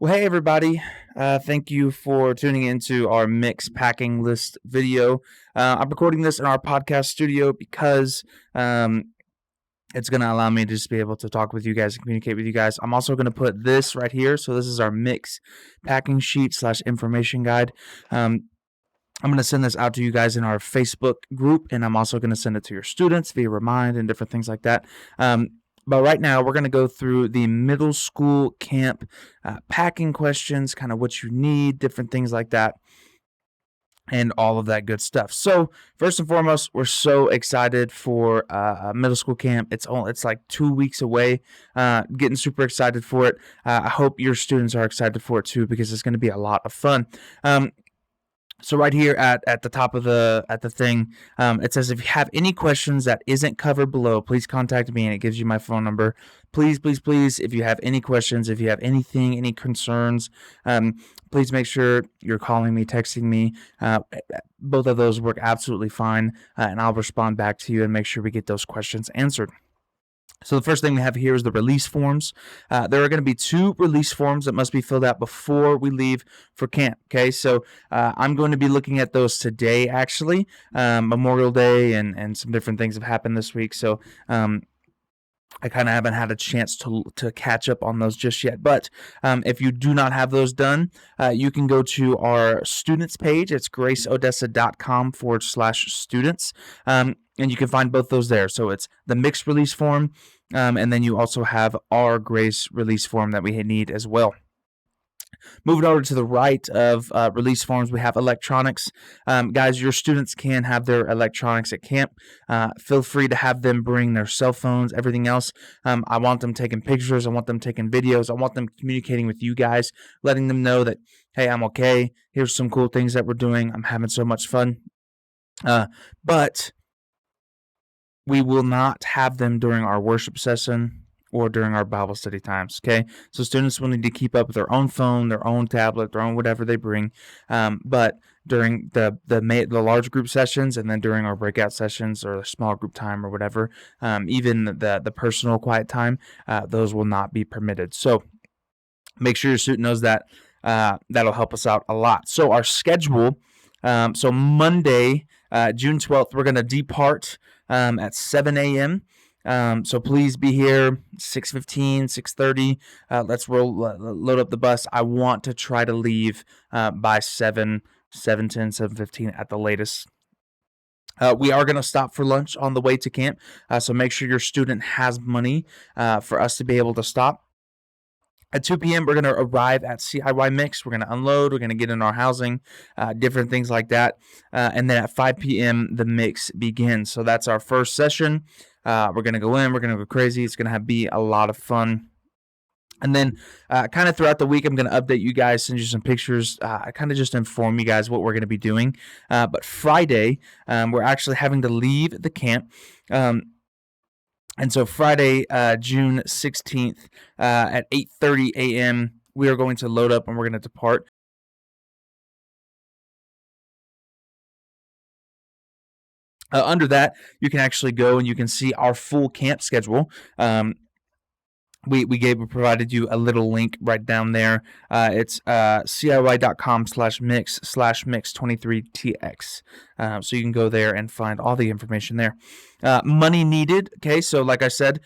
Well, hey everybody. Thank you for tuning into our mix packing list video. I'm recording this in our podcast studio because it's going to allow me to just be able to talk with you guys and communicate with you guys. I'm also going to put this right here. So this is our mix packing sheet / information guide. I'm going to send this out to you guys in our Facebook group, and I'm also going to send it to your students via Remind and different things like that. But right now, we're going to go through the middle school camp packing questions, kind of what you need, different things like that, and all of that good stuff. So first and foremost, we're so excited for middle school camp. It's like 2 weeks away. Getting super excited for it. I hope your students are excited for it too, because it's going to be a lot of fun. So right here at the top of the thing, it says if you have any questions that isn't covered below, please contact me, and it gives you my phone number. Please, please, please, if you have any questions, if you have anything, any concerns, please make sure you're calling me, texting me. Both of those work absolutely fine, and I'll respond back to you and make sure we get those questions answered. So the first thing we have here is the release forms. There are going to be 2 release forms that must be filled out before we leave for camp. Okay, so I'm going to be looking at those today, actually. Memorial Day and some different things have happened this week, so I kind of haven't had a chance to catch up on those just yet. But if you do not have those done, you can go to our students page. It's graceodessa.com/students. And you can find both those there. So it's the mixed release form, and then you also have our Grace release form that we need as well. Moving over to the right of release forms, we have electronics. Guys, your students can have their electronics at camp. Feel free to have them bring their cell phones, everything else. I want them taking pictures. I want them taking videos. I want them communicating with you guys, letting them know that, hey, I'm okay. Here's some cool things that we're doing. I'm having so much fun. But we will not have them during our worship session or during our Bible study times, okay? So students will need to keep up with their own phone, their own tablet, their own whatever they bring. But during the large group sessions, and then during our breakout sessions or the small group time or whatever, even the personal quiet time, those will not be permitted. So make sure your student knows that. That'll help us out a lot. So our schedule, so Monday, June 12th, we're going to depart at 7 a.m. So please be here 6:15, 6:30. Let's load up the bus. I want to try to leave by 7:10, 7:15 at the latest. We are going to stop for lunch on the way to camp, so make sure your student has money for us to be able to stop. At 2 p.m., we're going to arrive at CIY Mix. We're going to unload. We're going to get in our housing, different things like that. And then at 5 p.m., the mix begins. So that's our first session. We're going to go in. We're going to go crazy. It's going to be a lot of fun. And then kind of throughout the week, I'm going to update you guys, send you some pictures. I kind of just inform you guys what we're going to be doing. But Friday, we're actually having to leave the camp. And so Friday, June 16th, at 8:30 a.m., we are going to load up and we're going to depart. Under that, you can actually go and you can see our full camp schedule. We provided you a little link right down there. It's ciy.com/mix/mix23tx. So you can go there and find all the information there. Money needed. Okay, so like I said,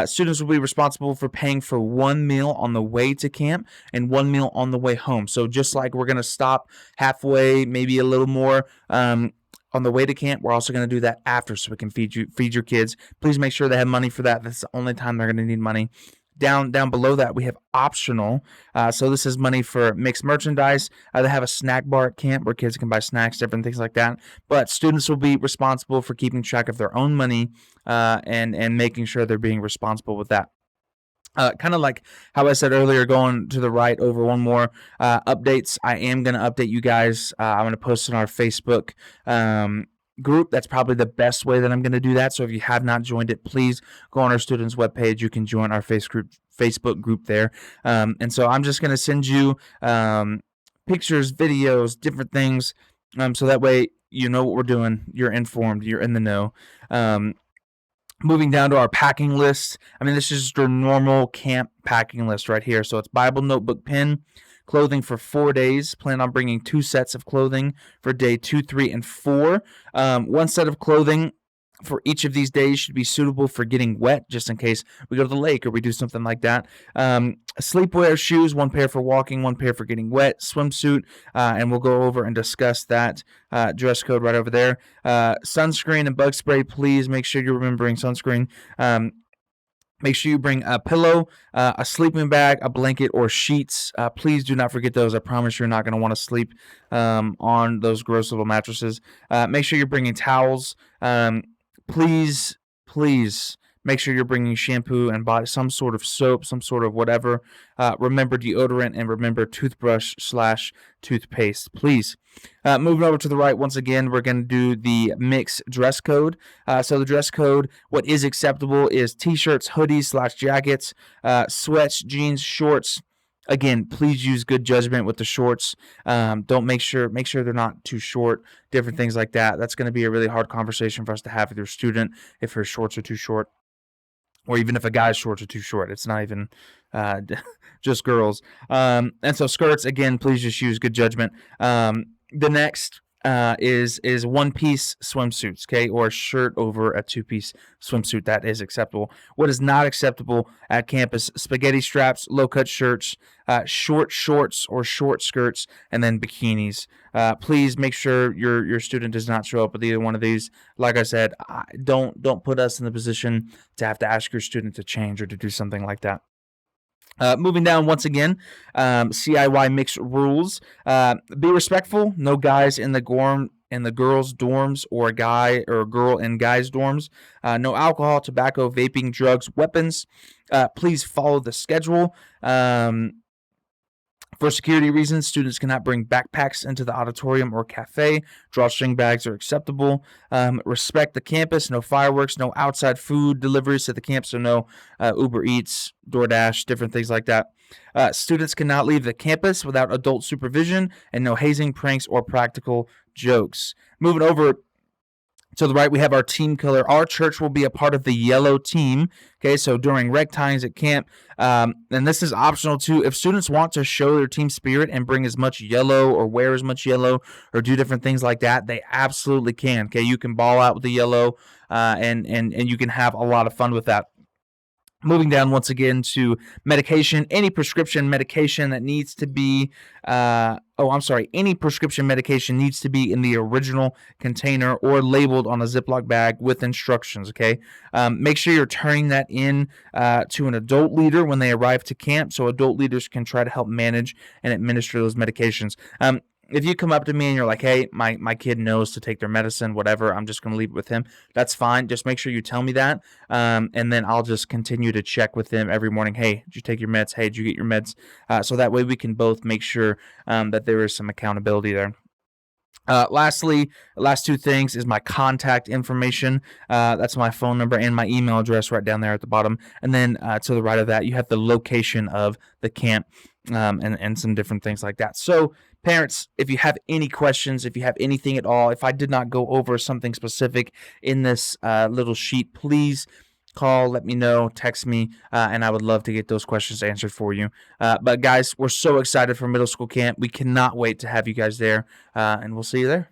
students will be responsible for paying for 1 meal on the way to camp and 1 meal on the way home. So just like we're going to stop halfway, maybe a little more, on the way to camp, we're also going to do that after, so we can feed your kids. Please make sure they have money for that. That's the only time they're going to need money. Down below that, we have optional. So this is money for mixed merchandise. They have a snack bar at camp where kids can buy snacks, different things like that. But students will be responsible for keeping track of their own money and making sure they're being responsible with that. Kind of like how I said earlier, going to the right over one more updates. I am going to update you guys. I'm going to post on our Facebook group. That's probably the best way that I'm going to do that. So if you have not joined it, please go on our students webpage. You can join our Facebook group there. And so I'm just going to send you pictures, videos, different things, so that way you know what we're doing. You're informed. You're in the know. Moving down to our packing list. I mean, this is just your normal camp packing list right here. So it's Bible, notebook, pen, clothing for 4 days. Plan on bringing 2 sets of clothing for day 2, 3, and 4. One set of clothing for each of these days should be suitable for getting wet, just in case we go to the lake or we do something like that. Sleepwear shoes, 1 pair for walking, 1 pair for getting wet. Swimsuit, and we'll go over and discuss that dress code right over there. Sunscreen and bug spray, please make sure you're remembering sunscreen. Make sure you bring a pillow, a sleeping bag, a blanket, or sheets. Please do not forget those. I promise you're not going to want to sleep on those gross little mattresses. Make sure you're bringing towels. Please make sure you're bringing shampoo and some sort of soap, some sort of whatever. Remember deodorant and remember toothbrush/toothpaste, please. Moving over to the right, once again, we're going to do the mixed dress code. So the dress code, what is acceptable is t-shirts, hoodies/jackets, sweats, jeans, shorts. Again, please use good judgment with the shorts. Don't make sure they're not too short, different things like that. That's going to be a really hard conversation for us to have with your student if her shorts are too short, or even if a guy's shorts are too short. It's not even just girls. And so skirts, again, please just use good judgment. The next is one-piece swimsuits, okay, or a shirt over a two-piece swimsuit. That is acceptable. What is not acceptable at campus: spaghetti straps, low-cut shirts, short shorts or short skirts, and then bikinis. Please make sure your student does not show up with either one of these. Like I said, don't put us in the position to have to ask your student to change or to do something like that. Moving down once again, CIY mixed rules. Be respectful. No guys in the girls' dorms, or a guy or a girl in guys' dorms. No alcohol, tobacco, vaping, drugs, weapons. Please follow the schedule. For security reasons, students cannot bring backpacks into the auditorium or cafe. Drawstring bags are acceptable. Respect the campus. No fireworks. No outside food deliveries to the camp. So no Uber Eats, DoorDash, different things like that. Students cannot leave the campus without adult supervision, and no hazing, pranks, or practical jokes. Moving over to the right, we have our team color. Our church will be a part of the yellow team. Okay, so during rec times at camp, and this is optional too. If students want to show their team spirit and bring as much yellow or wear as much yellow or do different things like that, they absolutely can. Okay, you can ball out with the yellow, and you can have a lot of fun with that. Moving down once again to medication. Any prescription medication that needs to be, any prescription medication needs to be in the original container or labeled on a Ziploc bag with instructions, okay? Make sure you're turning that in to an adult leader when they arrive to camp, so adult leaders can try to help manage and administer those medications. If you come up to me and you're like, hey, my kid knows to take their medicine, whatever, I'm just going to leave it with him, that's fine. Just make sure you tell me that, and then I'll just continue to check with them every morning. Hey, did you take your meds? Hey, did you get your meds? So that way we can both make sure that there is some accountability there. Lastly, last 2 things is my contact information. That's my phone number and my email address right down there at the bottom. And then to the right of that, you have the location of the camp, and some different things like that. So parents, if you have any questions, if you have anything at all, if I did not go over something specific in this little sheet, please call, let me know, text me, and I would love to get those questions answered for you. But guys, we're so excited for middle school camp. We cannot wait to have you guys there, and we'll see you there.